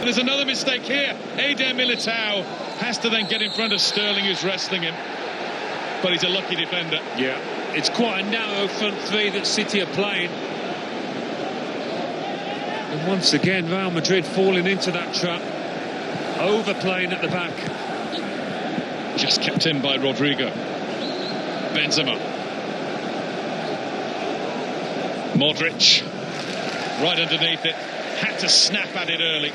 And there's another mistake here. Eder Militao has to then get in front of Sterling, who's wrestling him. But he's a lucky defender. Yeah, it's quite a narrow front three that City are playing. And once again, Real Madrid falling into that trap. Overplaying at the back. Just kept in by Rodrigo. Benzema. Modric. Right underneath it. Had to snap at it early.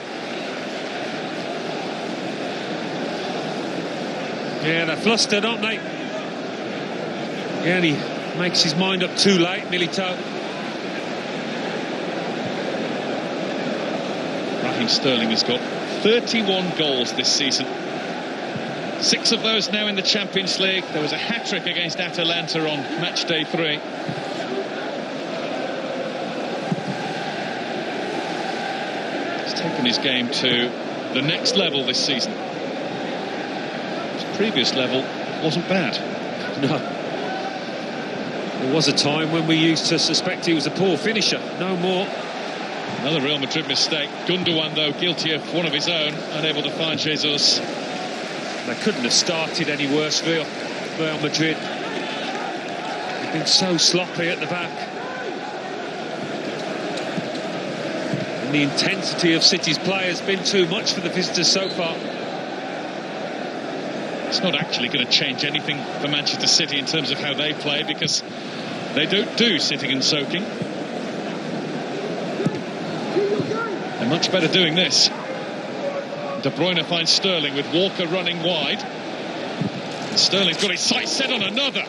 Yeah, they're flustered, aren't they? Yeah, and he makes his mind up too late, Militao. Raheem Sterling has got 31 goals this season. 6 of those now in the Champions League. There was a hat-trick against Atalanta on match day 3. He's taken his game to the next level this season. His previous level wasn't bad. No. There was a time when we used to suspect he was a poor finisher. No more. Another Real Madrid mistake. Gundogan, though, guilty of one of his own, unable to find Jesus. They couldn't have started any worse, Real Madrid. They've been so sloppy at the back. And the intensity of City's play has been too much for the visitors so far. It's not actually going to change anything for Manchester City in terms of how they play, because they don't do sitting and soaking. They're much better doing this. De Bruyne finds Sterling with Walker running wide. And Sterling's got his sights set on another.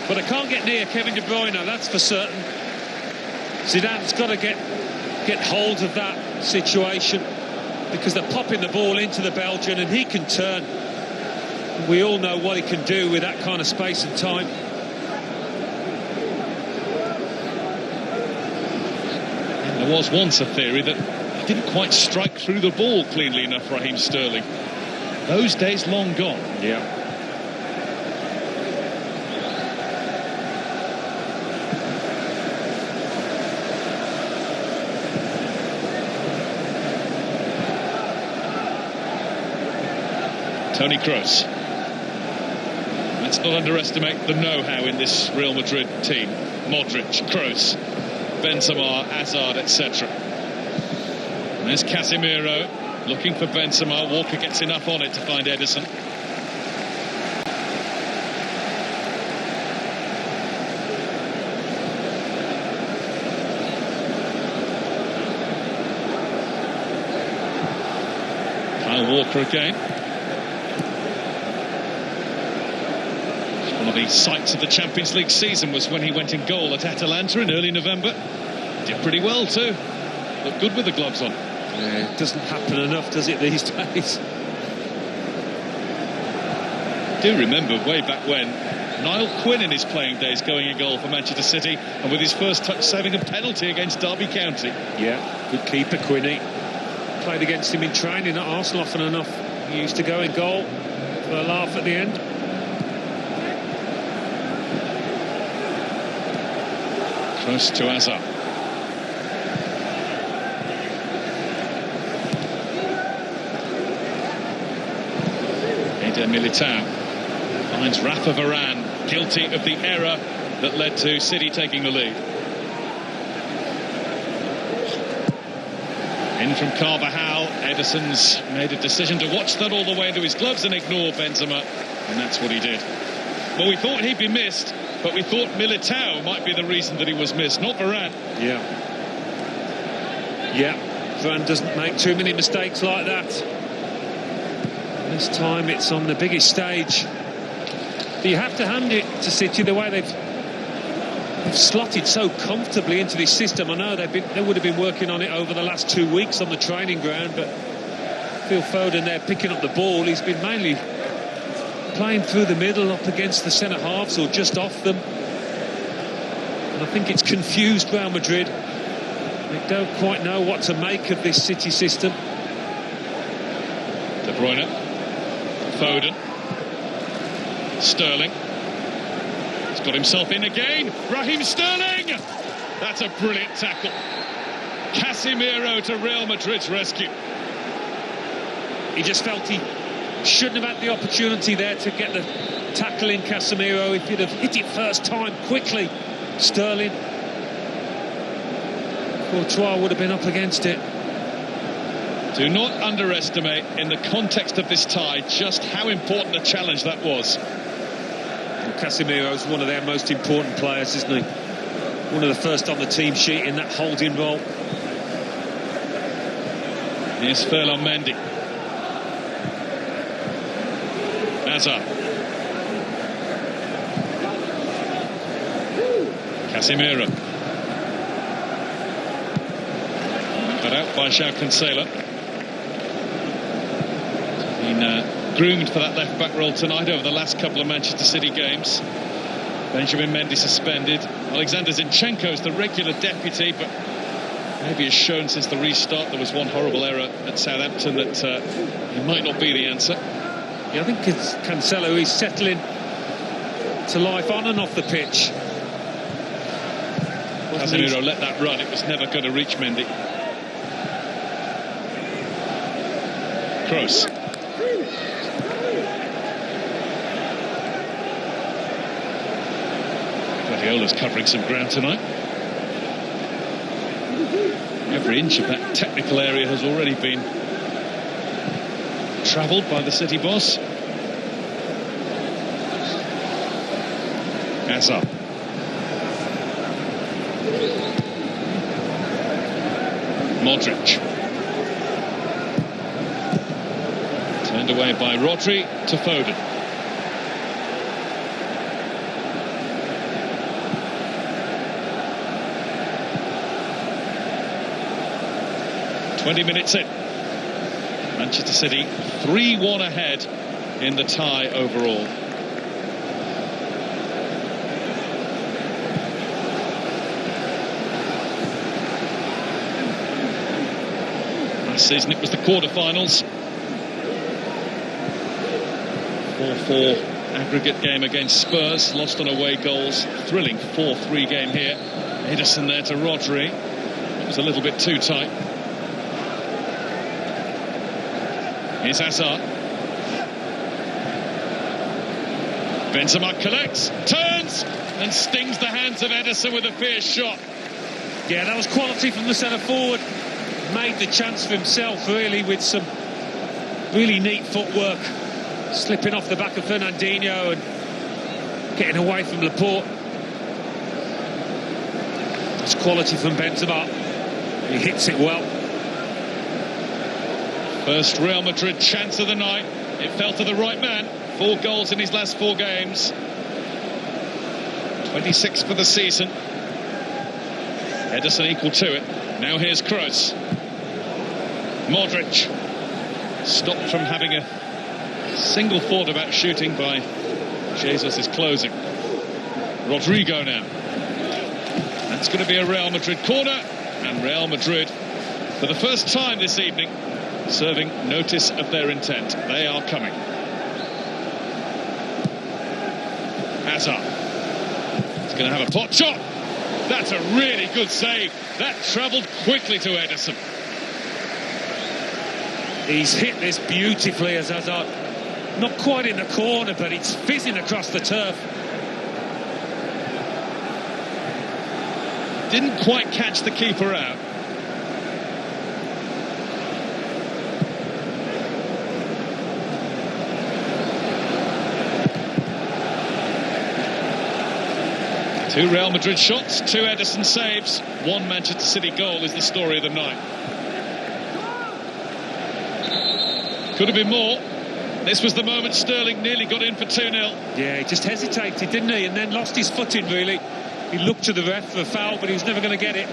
But they can't get near Kevin De Bruyne, that's for certain. Zidane's got to get hold of that situation, because they're popping the ball into the Belgian and he can turn. We all know what he can do with that kind of space and time. And there was once a theory that he didn't quite strike through the ball cleanly enough, Raheem Sterling. Those days long gone. Yeah. Toni Kroos. Let's not underestimate the know-how in this Real Madrid team. Modric, Kroos, Benzema, Hazard, etc. There's Casemiro looking for Benzema. Walker gets enough on it to find Ederson. Kyle Walker again. One of the sights of the Champions League season was when he went in goal at Atalanta in early November. Did pretty well too. Looked good with the gloves on. Yeah, it doesn't happen enough, does it, these days? I do remember way back when Niall Quinn in his playing days going in goal for Manchester City, and with his first touch saving a penalty against Derby County. Yeah, good keeper, Quinny. Played against him in training at Arsenal often enough. He used to go in goal for a laugh at the end. Close to Hazard. Eder Militao finds Rafa Varane, guilty of the error that led to City taking the lead. In from Carvajal. Ederson's made a decision to watch that all the way into his gloves and ignore Benzema, and that's what he did. Well, we thought he'd be missed, but we thought Militao might be the reason that he was missed, not Varane. Yeah. Yeah, Varane doesn't make too many mistakes like that. This time it's on the biggest stage. But you have to hand it to City, the way they've slotted so comfortably into this system. I know they would have been working on it over the last 2 weeks on the training ground, but Phil Foden there picking up the ball. He's been mainly playing through the middle up against the centre halves or just off them, and I think it's confused Real Madrid. They don't quite know what to make of this City system. De Bruyne, Foden, Sterling. He's got himself in again. Raheem Sterling! That's a brilliant tackle. Casemiro to Real Madrid's rescue. He just felt he shouldn't have had the opportunity there to get the tackle in. Casemiro, if he'd have hit it first time quickly, Sterling, Courtois would have been up against it. Do not underestimate, in the context of this tie, just how important a challenge that was. Casemiro's one of their most important players, isn't he? One of the first on the team sheet in that holding role. Here's Ferland Mendy. Hazard. Casemiro. Cut out by João Cancelo. Been groomed for that left-back role tonight over the last couple of Manchester City games. Benjamin Mendy suspended. Alexander Zinchenko's the regular deputy, but maybe has shown since the restart there was one horrible error at Southampton that he might not be the answer. Yeah, I think it's Cancelo. He's settling to life on and off the pitch. Casemiro let that run. It was never going to reach Mendy. Kroos. Guardiola's covering some ground tonight. Every inch of that technical area has already been travelled by the City boss. Hazard. Modric. Turned away by Rodri to Foden. "20 minutes in. Manchester City 3-1 ahead in the tie overall. Last season it was the quarter-finals. 4-4 aggregate game against Spurs, lost on away goals. Thrilling 4-3 game here. Ederson there to Rodri. It was a little bit too tight. Here's Hazard. Benzema collects, turns and stings the hands of Ederson with a fierce shot. Yeah, that was quality from the centre forward. Made the chance for himself, really, with some really neat footwork. Slipping off the back of Fernandinho and getting away from Laporte. That's quality from Benzema. He hits it well. First Real Madrid chance of the night. It fell to the right man. 4 goals in his last 4 games. 26 for the season. Ederson equal to it. Now here's Kroos. Modric. Stopped from having a single thought about shooting by Jesus' closing. Rodrigo now. That's going to be a Real Madrid corner. And Real Madrid, for the first time this evening, serving notice of their intent. They are coming. Hazard. He's going to have a pot shot. That's a really good save. That travelled quickly to Ederson. He's hit this beautifully as Hazard. Not quite in the corner, but it's fizzing across the turf. Didn't quite catch the keeper out. Two Real Madrid shots, 2 Ederson saves, 1 Manchester City goal is the story of the night. Could have been more. This was the moment Sterling nearly got in for 2-0. Yeah, he just hesitated, didn't he? And then lost his footing, really. He looked to the ref for a foul, but he was never going to get it.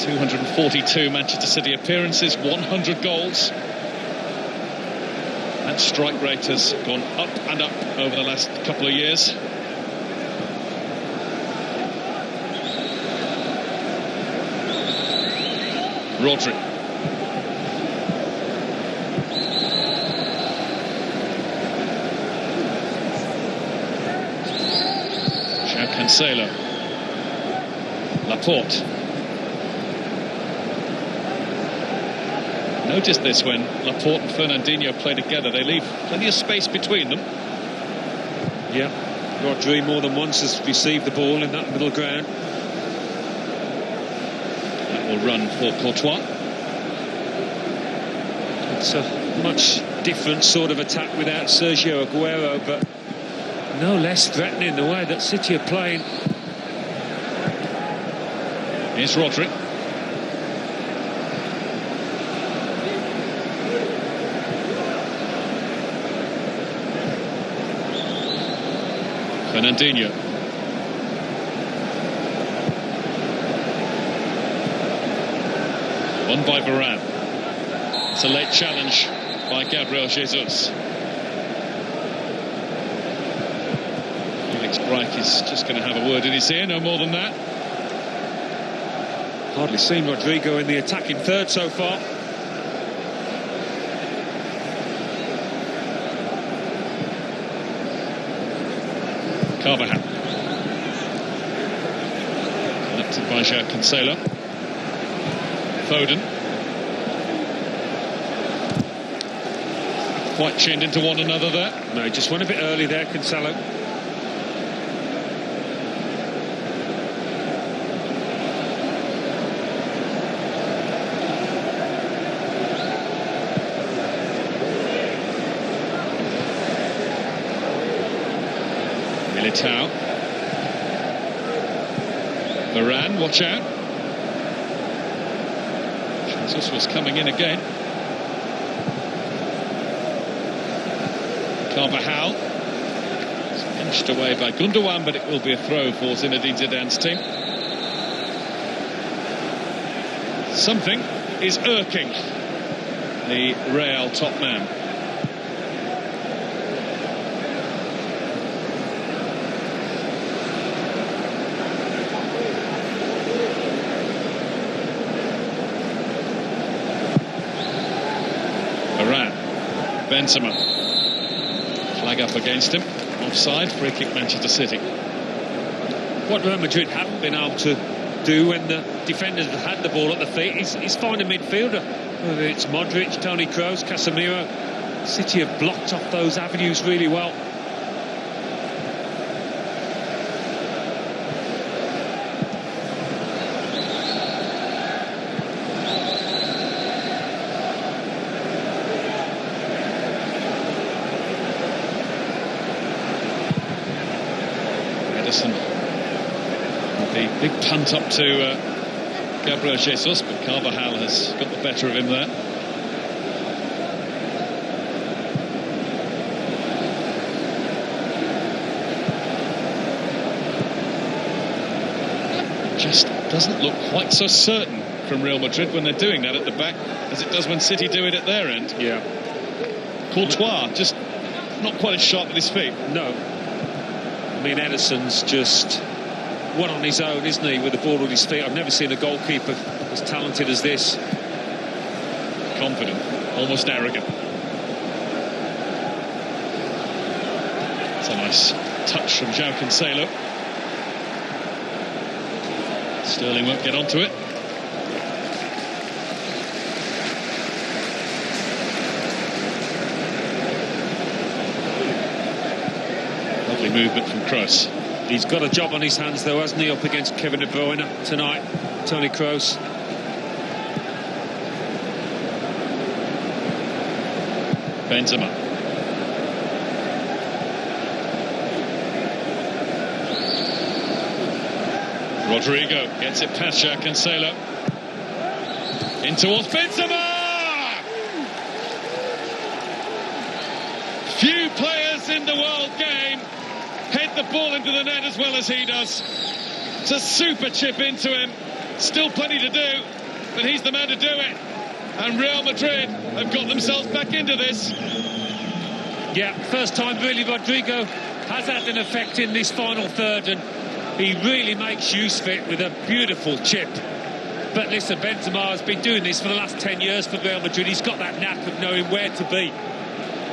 .242 Manchester City appearances, 100 goals. That strike rate has gone up and up over the last couple of years. Rodri. Cancelo. Laporte. Notice this when Laporte and Fernandinho play together. They leave plenty of space between them. Yeah, Rodri more than once has received the ball in that middle ground. That will run for Courtois. It's a much different sort of attack without Sergio Aguero, but no less threatening the way that City are playing. Here's Rodri. Fernandinho. Won by Varane. It's a late challenge by Gabriel Jesus. Felix Reich is just going to have a word in his ear, no more than that. Hardly seen Rodrigo in the attacking third so far. Carvajal. Connected by João Cancelo. Foden. Quite chinned into one another there. No, just went a bit early there, Cancelo. Militao. Varane, watch out. Jesus was coming in again. Carvajal. It's inched away by Gundogan, but it will be a throw for Zinedine Zidane's team. Something is irking the Real top man. Benzema. Flag up against him. Offside. Free kick Manchester City. What Real Madrid haven't been able to do when the defenders have had the ball at the feet is find a midfielder. Whether it's Modric, Toni Kroos, Casemiro. City have blocked off those avenues really well. The big punt up to Gabriel Jesus, but Carvajal has got the better of him there. Just doesn't look quite so certain from Real Madrid when they're doing that at the back as it does when City do it at their end. Yeah. Courtois just not quite as sharp with his feet. No. I mean, Ederson's just one on his own, isn't he, with the ball at his feet. I've never seen a goalkeeper as talented as this. Confident, almost arrogant. It's a nice touch from João Cancelo. Sterling won't get onto it. Lovely movement from Kroos. He's got a job on his hands, though, hasn't he, up against Kevin De Bruyne tonight. Toni Kroos. Benzema. Rodrigo gets it past João Cancelo. In towards Benzema! Few players in the world game head the ball into the net as well as he does. It's a super chip into him. Still plenty to do, but he's the man to do it. And Real Madrid have got themselves back into this. Yeah, first time really Rodrigo has had an effect in this final third, and he really makes use of it with a beautiful chip. But listen, Benzema has been doing this for the last 10 years for Real Madrid. He's got that knack of knowing where to be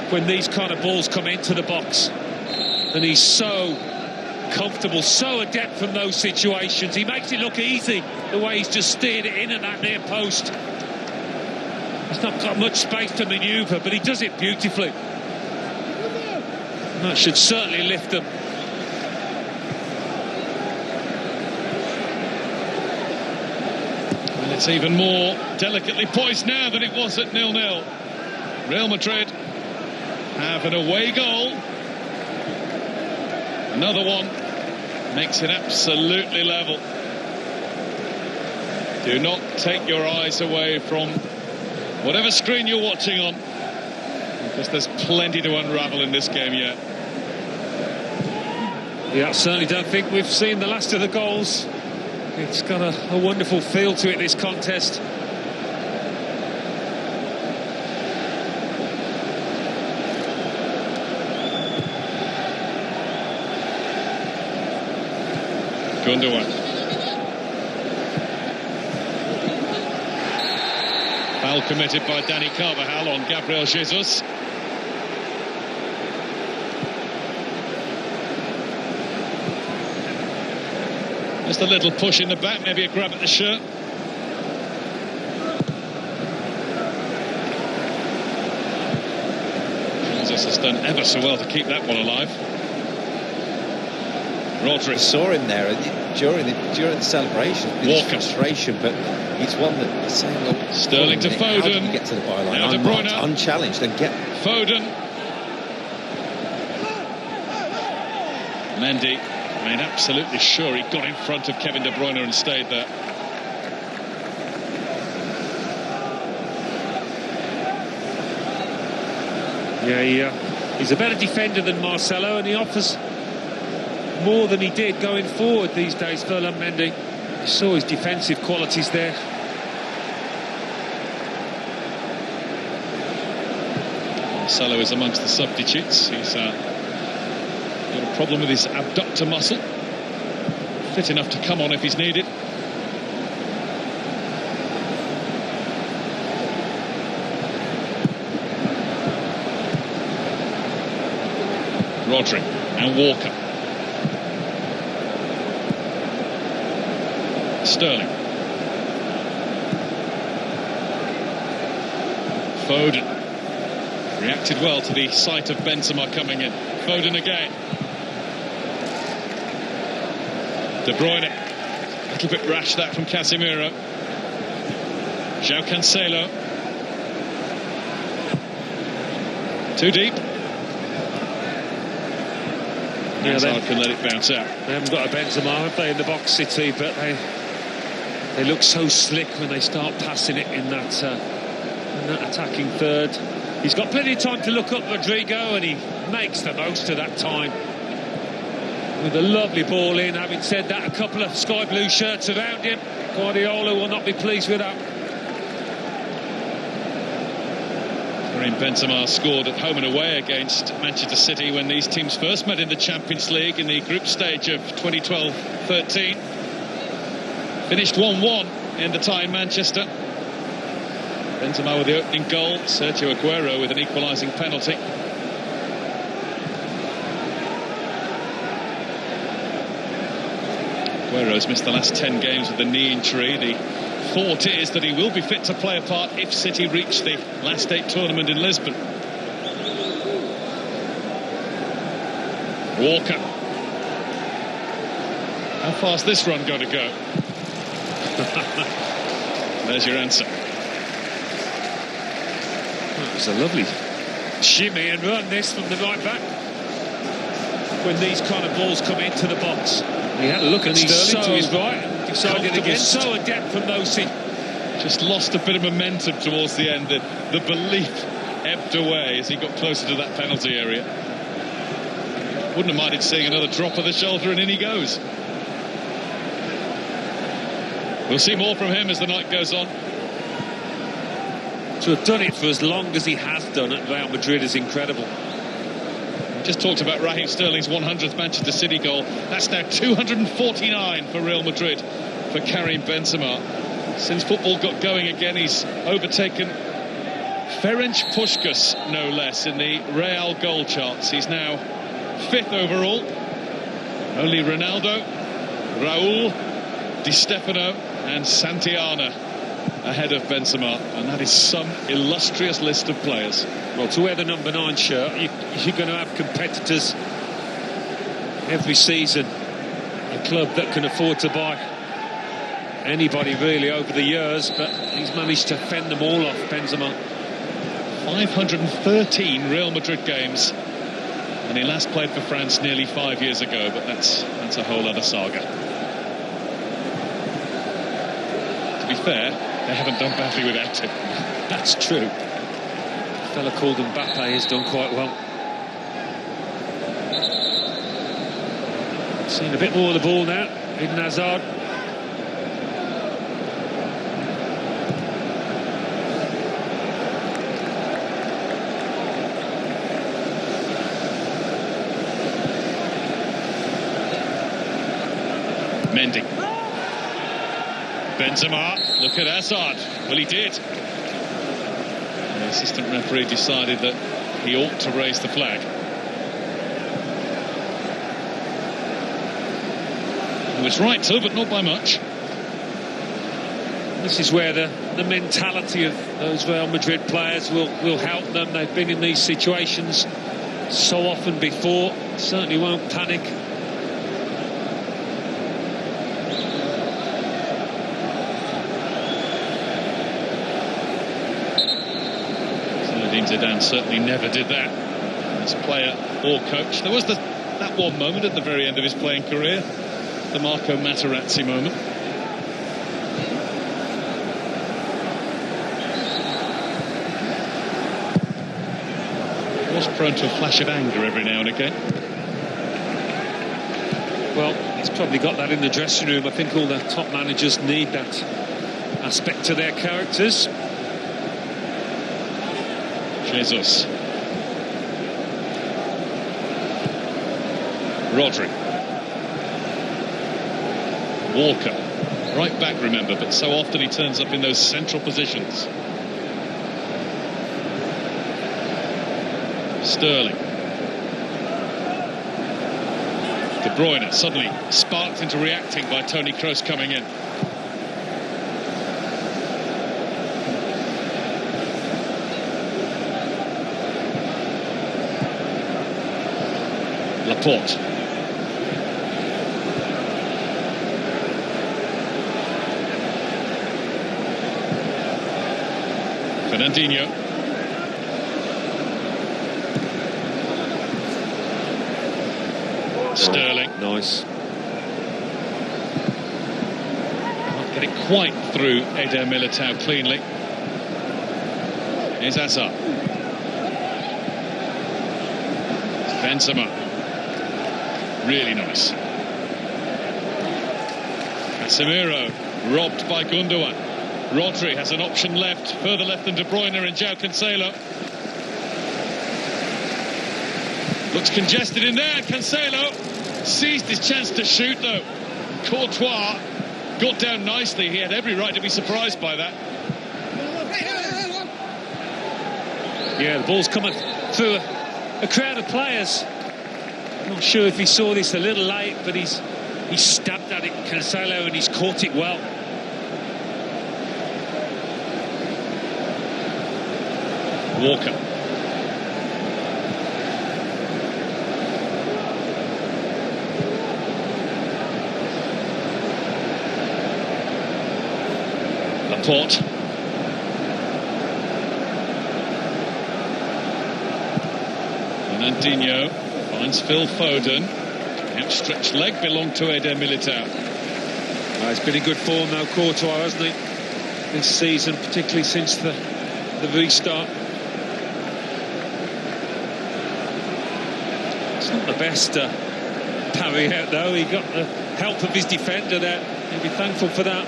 when these kind of balls come into the box. And he's so comfortable, so adept from those situations. He makes it look easy, the way he's just steered it in at that near post. He's not got much space to manoeuvre, but he does it beautifully. That should certainly lift them. And it's even more delicately poised now than it was at 0-0. Real Madrid have an away goal. Another one makes it absolutely level. Do not take your eyes away from whatever screen you're watching on, because there's plenty to unravel in this game yet. Yeah, I certainly don't think we've seen the last of the goals. It's got a wonderful feel to it, this contest. Gundogan. Foul committed by Dani Carvajal on Gabriel Jesus. Just a little push in the back, maybe a grab at the shirt. Jesus has done ever so well to keep that one alive. Rodri. Saw him there during the celebration. Walker. Frustration, but he's one that is saying, well, Sterling to Foden. How did he get to the byline? Now De Bruyne. Unchallenged and get Foden. Mendy made absolutely sure he got in front of Kevin De Bruyne and stayed there. Yeah, he's a better defender than Marcelo, and he offers more than he did going forward these days, Ferland Mendy. You saw his defensive qualities there. Marcelo is amongst the substitutes. He's got a problem with his abductor muscle. Fit enough to come on if he's needed. Rodri and Walker. Sterling. Foden. Reacted well to the sight of Benzema coming in. Foden again. De Bruyne. A little bit rash that from Casemiro. João Cancelo. Too deep. Yeah, Hazard can let it bounce out. They haven't got a Benzema, have they, in the box, City, but they look so slick when they start passing it in that attacking third. He's got plenty of time to look up Rodrigo, and he makes the most of that time with a lovely ball in. Having said that, a couple of sky blue shirts around him. Guardiola will not be pleased with that. Karim Benzema scored at home and away against Manchester City when these teams first met in the Champions League in the group stage of 2012-13. Finished 1-1 in the tie in Manchester. Benzema with the opening goal, Sergio Aguero with an equalising penalty. Aguero's missed the last 10 games with a knee injury. The thought is that he will be fit to play a part if City reach the last 8 tournament in Lisbon. Walker. How far's this run going to go? There's your answer. It was a lovely shimmy and run, this, from the right back. When these kind of balls come into the box, he had a look at Sterling to his right and decided against. So adept from those. Just lost a bit of momentum towards the end. The belief ebbed away as he got closer to that penalty area. Wouldn't have minded seeing another drop of the shoulder, and in he goes. We'll see more from him as the night goes on. To have done it for as long as he has done at Real Madrid is incredible. Just talked about Raheem Sterling's 100th Manchester City goal. That's now 249 for Real Madrid for Karim Benzema. Since football got going again, he's overtaken Ferenc Puskas, no less, in the Real goal charts. He's now 5th overall. Only Ronaldo, Raul, Di Stefano and Santillana ahead of Benzema, and that is some illustrious list of players. Well, to wear the number 9 shirt, you're going to have competitors every season. A club that can afford to buy anybody really over the years, but he's managed to fend them all off, Benzema. 513 Real Madrid games, and he last played for France nearly 5 years ago, but that's a whole other saga. To be fair, they haven't done badly without him. That's true. A fella called Mbappe has done quite well. Seen a bit more of the ball now. Eden Hazard. Mendy. Benzema, look at Hazard. Well, he did. The assistant referee decided that he ought to raise the flag. He was right to, but not by much. This is where the mentality of those Real Madrid players will help them. They've been in these situations so often before. Certainly won't panic. Zidane certainly never did that as player or coach. There was that one moment at the very end of his playing career, the Marco Materazzi moment. He was prone to a flash of anger every now and again. Well, he's probably got that in the dressing room. I think all the top managers need that aspect to their characters. Jesus. Rodri. Walker. Right back, remember, but so often he turns up in those central positions. Sterling. De Bruyne suddenly sparked into reacting by Toni Kroos coming in. Laporte. Fernandinho. Sterling. Nice. Can't get it quite through Eder Militao cleanly. Here's Hazard. Benzema. Really nice. Casemiro robbed by Gundogan. Rodri has an option left, further left than De Bruyne and João Cancelo. Looks congested in there. Cancelo seized his chance to shoot though. Courtois got down nicely. He had every right to be surprised by that. Yeah, the ball's coming through a crowd of players. Not sure if he saw this a little late, but he's stabbed at it, Cancelo, and he's caught it well. Walker. Laporte. Fernandinho finds Phil Foden. Outstretched leg belonged to Eder Militao. He's been in good form now, Courtois, hasn't he? This season, particularly since the restart. It's not the best parry out though. He got the help of his defender there. He'll be thankful for that.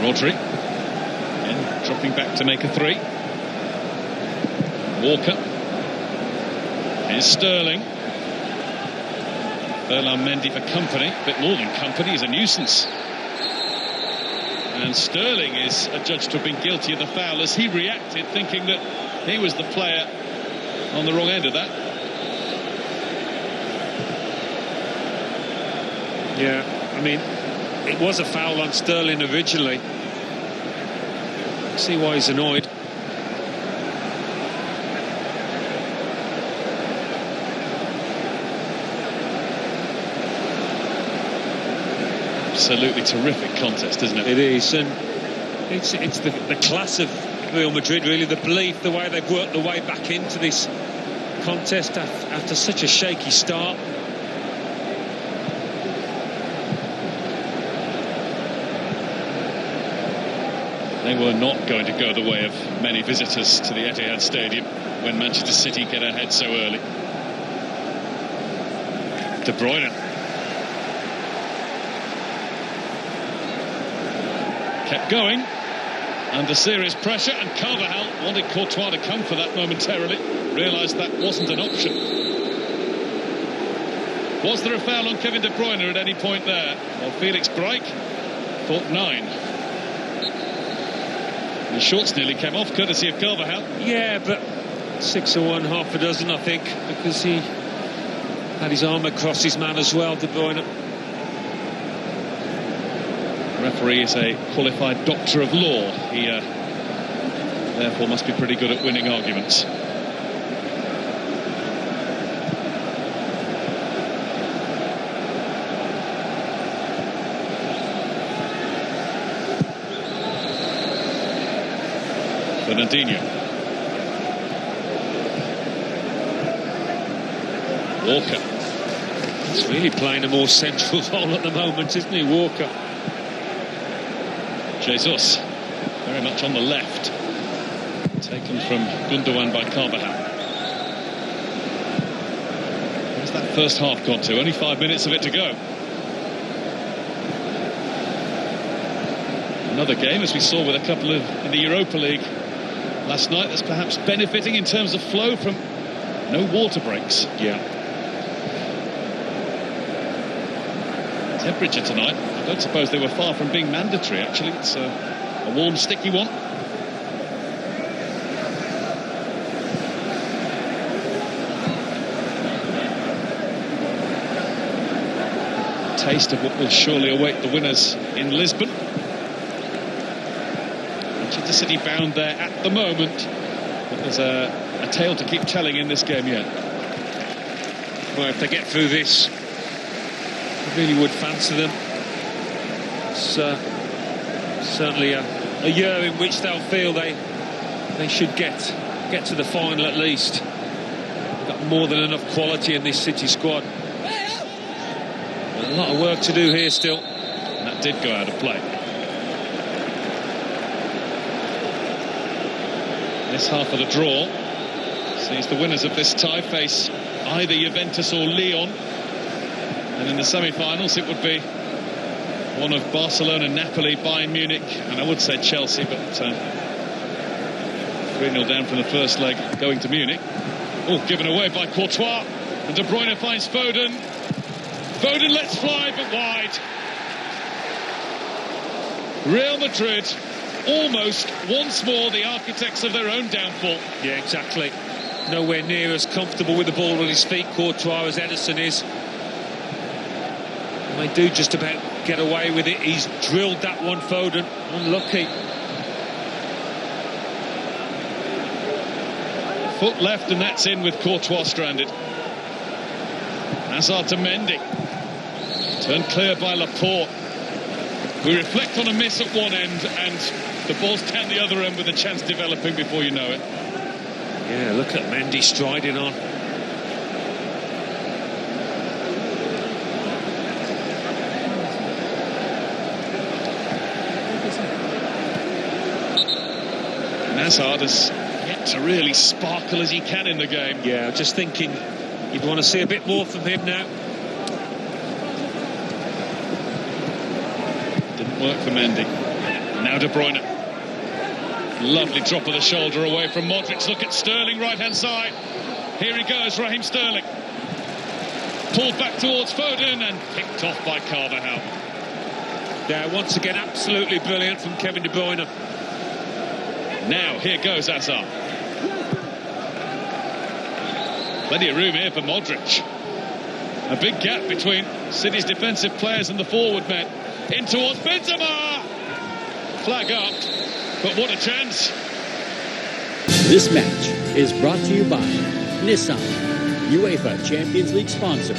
Rodri. Again, dropping back to make a 3. Walker. Here's Sterling. Ferland Mendy for company. A bit more than company, he's a nuisance. And Sterling is adjudged to have been guilty of the foul as he reacted, thinking that he was the player on the wrong end of that. Yeah, I mean, it was a foul on Sterling originally. See why he's annoyed. Absolutely terrific contest, isn't it? It is, and it's the class of Real Madrid, really, the belief, the way they've worked their way back into this contest after such a shaky start. They were not going to go the way of many visitors to the Etihad Stadium when Manchester City get ahead so early. De Bruyne. Kept going under serious pressure, and Carvajal wanted Courtois to come for that momentarily. Realised that wasn't an option. Was there a foul on Kevin De Bruyne at any point there? Well, Felix Breik thought 9. The shorts nearly came off, courtesy of Carvajal. Yeah, but 6 or 1, half a dozen, I think, because he had his arm across his man as well, De Bruyne. The referee is a qualified doctor of law. He therefore must be pretty good at winning arguments. Fernandinho. Walker. He's really playing a more central role at the moment, isn't he, Walker? Jesus, very much on the left. Taken from Gundogan by Carvajal. Where's that first half gone to? Only 5 minutes of it to go. Another game, as we saw with a couple of in the Europa League last night, that's perhaps benefiting in terms of flow from no water breaks. Yeah. Temperature tonight, I don't suppose they were far from being mandatory, actually. It's a warm, sticky one. Taste of what will surely await the winners in Lisbon. Manchester City bound there at the moment, but there's a tale to keep telling in this game yet. Well, if they get through this, I really would fancy them. It's certainly a year in which they'll feel they should get to the final at least. They've got more than enough quality in this City squad. A lot of work to do here still. And that did go out of play. This half of the draw sees the winners of this tie face either Juventus or Lyon. And in the semi-finals it would be one of Barcelona, Napoli, Bayern Munich, and I would say Chelsea, but 3-0 down from the first leg going to Munich. Oh, given away by Courtois, and De Bruyne finds Foden. Foden lets fly, but wide. Real Madrid almost once more the architects of their own downfall. Yeah, exactly. Nowhere near as comfortable with the ball at his feet, Courtois, as Ederson is. And they do just about get away with it. He's drilled that one, Foden. Unlucky. Foot left, and that's in with Courtois stranded. Hazard to Mendy. Turned clear by Laporte. We reflect on a miss at one end, and the ball's down the other end with a chance developing before you know it. Yeah, look at Mendy striding on. Hazard has yet to really sparkle as he can in the game. Yeah, just thinking you'd want to see a bit more from him now. Didn't work for Mendy. Now De Bruyne. Lovely drop of the shoulder away from Modric. Look at Sterling, right-hand side. Here he goes, Raheem Sterling. Pulled back towards Foden and picked off by Carvajal. Yeah, once again, absolutely brilliant from Kevin De Bruyne. Now, here goes Hazard. Plenty of room here for Modric. A big gap between City's defensive players and the forward men. In towards Benzema! Flag up, but what a chance. This match is brought to you by Nissan, UEFA Champions League sponsor.